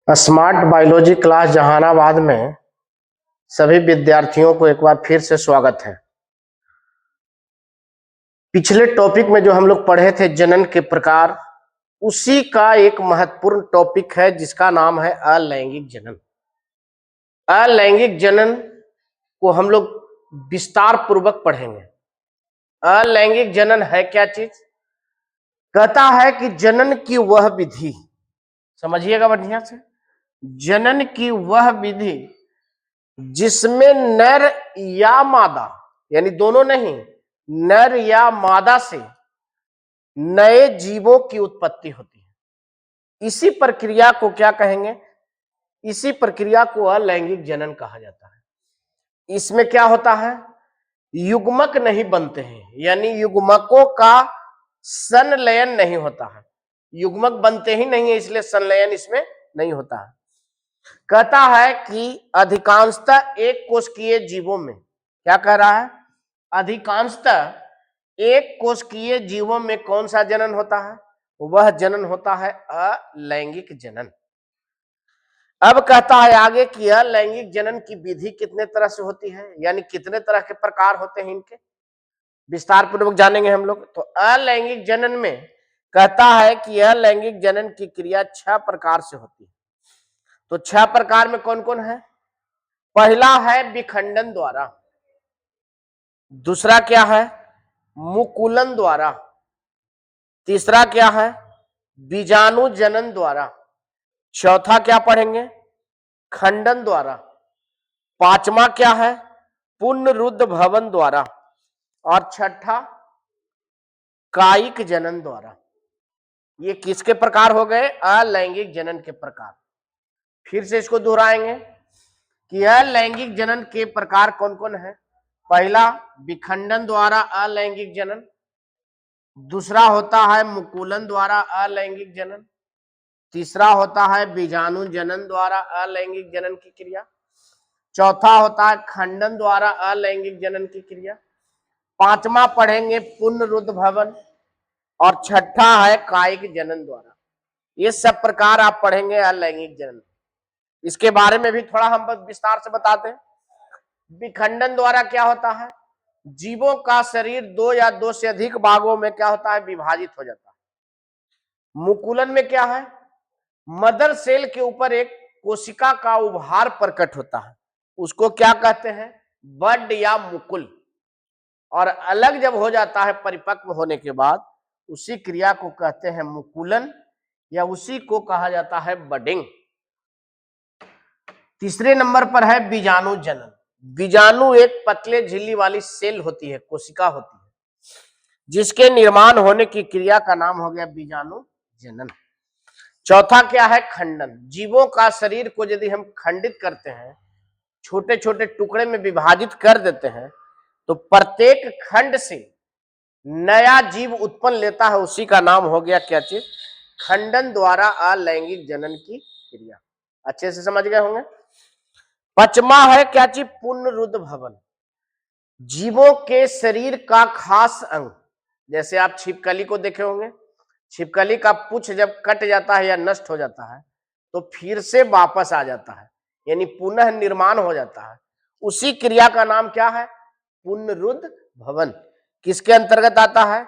Smart biology class Jehanabad में सभी विद्यार्थियों को एक बार फिर से स्वागत है। पिछले टॉपिक में जो हम लोग पढ़े थे जनन के प्रकार, उसी का एक महत्वपूर्ण टॉपिक है जिसका नाम है अलैंगिक जनन। अलैंगिक जनन को हम लोग विस्तार पूर्वक पढ़ेंगे। अलैंगिक जनन है क्या चीज? कहता है कि जनन की वह विधि, समझिएगा बढ़िया से, जनन की वह विधि जिसमें नर या मादा, यानी दोनों नहीं, नर या मादा से नए जीवों की उत्पत्ति होती है। इसी प्रक्रिया को क्या कहेंगे? इसी प्रक्रिया को अलैंगिक जनन कहा जाता है। इसमें क्या होता है? युग्मक नहीं बनते हैं, यानी युग्मकों का संलयन नहीं होता है। युग्मक बनते ही नहीं है, इसलिए संलयन इसमें नहीं होता है। कहता है कि अधिकांशतः एक कोशिकीय जीवों में, क्या कह रहा है? अधिकांशतः एक कोशिकीय जीवों में कौन सा जनन होता है? वह जनन होता है अलैंगिक जनन। अब कहता है आगे कि अलैंगिक जनन की विधि कितने तरह से होती है, यानी कितने तरह के प्रकार होते हैं, इनके विस्तार पूर्वक जानेंगे हम लोग। तो अलैंगिक जनन में कहता है कि अलैंगिक जनन की क्रिया 6 प्रकार से होती है। तो 6 प्रकार में कौन कौन है? पहला है विखंडन द्वारा, दूसरा क्या है? मुकुलन द्वारा, तीसरा क्या है? बीजाणु जनन द्वारा, चौथा क्या पढ़ेंगे? खंडन द्वारा, पांचवा क्या है? पुनरुद्ध भवन द्वारा, और छठा कायिक जनन द्वारा। ये किसके प्रकार हो गए? अलैंगिक जनन के प्रकार। फिर से इसको दोहराएंगे कि अलैंगिक जनन के प्रकार कौन कौन है। पहला विखंडन द्वारा अलैंगिक जनन, दूसरा होता है मुकुलन द्वारा अलैंगिक जनन, तीसरा होता है बीजाणु जनन द्वारा अलैंगिक जनन की क्रिया, चौथा होता है खंडन द्वारा अलैंगिक जनन की क्रिया, पांचवा पढ़ेंगे पुनरुद्ध भवन, और छठा है कायिक जनन द्वारा। ये सब प्रकार आप पढ़ेंगे अलैंगिक जनन। इसके बारे में भी थोड़ा हम विस्तार से बताते हैं। विखंडन द्वारा क्या होता है? जीवों का शरीर 2 या 2 से अधिक भागों में क्या होता है? विभाजित हो जाता है। मुकुलन में क्या है? मदर सेल के ऊपर एक कोशिका का उभार प्रकट होता है, उसको क्या कहते हैं? बड या मुकुल। और अलग जब हो जाता है परिपक्व होने के बाद, उसी क्रिया को कहते हैं मुकुलन, या उसी को कहा जाता है बडिंग। तीसरे नंबर पर है बीजाणु जनन। बीजाणु एक पतले झिल्ली वाली सेल होती है, कोशिका होती है, जिसके निर्माण होने की क्रिया का नाम हो गया बीजाणु जनन। चौथा क्या है? खंडन। जीवों का शरीर को यदि हम खंडित करते हैं, छोटे छोटे टुकड़े में विभाजित कर देते हैं, तो प्रत्येक खंड से नया जीव उत्पन्न लेता है, उसी का नाम हो गया क्या चीज? खंडन द्वारा अलैंगिक जनन की क्रिया। अच्छे से समझ गए होंगे। पांचवा है क्या चीज? पुनरुद्ध भवन। जीवों के शरीर का खास अंग, जैसे आप छिपकली को देखे होंगे, छिपकली का पुच्छ जब कट जाता है या नष्ट हो जाता है, तो फिर से वापस आ जाता है, यानी पुनः निर्माण हो जाता है। उसी क्रिया का नाम क्या है? पुनरुद्ध भवन। किसके अंतर्गत आता है?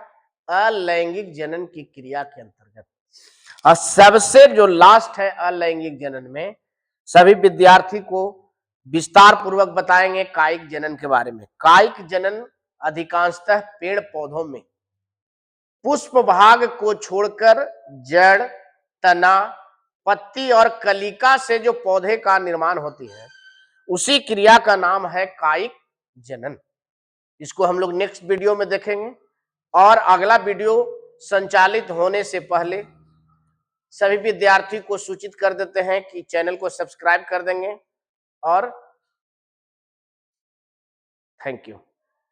अलैंगिक जनन की क्रिया के अंतर्गत। और सबसे जो लास्ट है अलैंगिक जनन में, सभी विद्यार्थी को विस्तार पूर्वक बताएंगे कायिक जनन के बारे में। कायिक जनन अधिकांशतः पेड़ पौधों में पुष्प भाग को छोड़कर जड़, तना, पत्ती और कलिका से जो पौधे का निर्माण होती है, उसी क्रिया का नाम है कायिक जनन। इसको हम लोग नेक्स्ट वीडियो में देखेंगे। और अगला वीडियो संचालित होने से पहले सभी विद्यार्थी को सूचित कर देते हैं कि चैनल को सब्सक्राइब कर देंगे। और थैंक यू।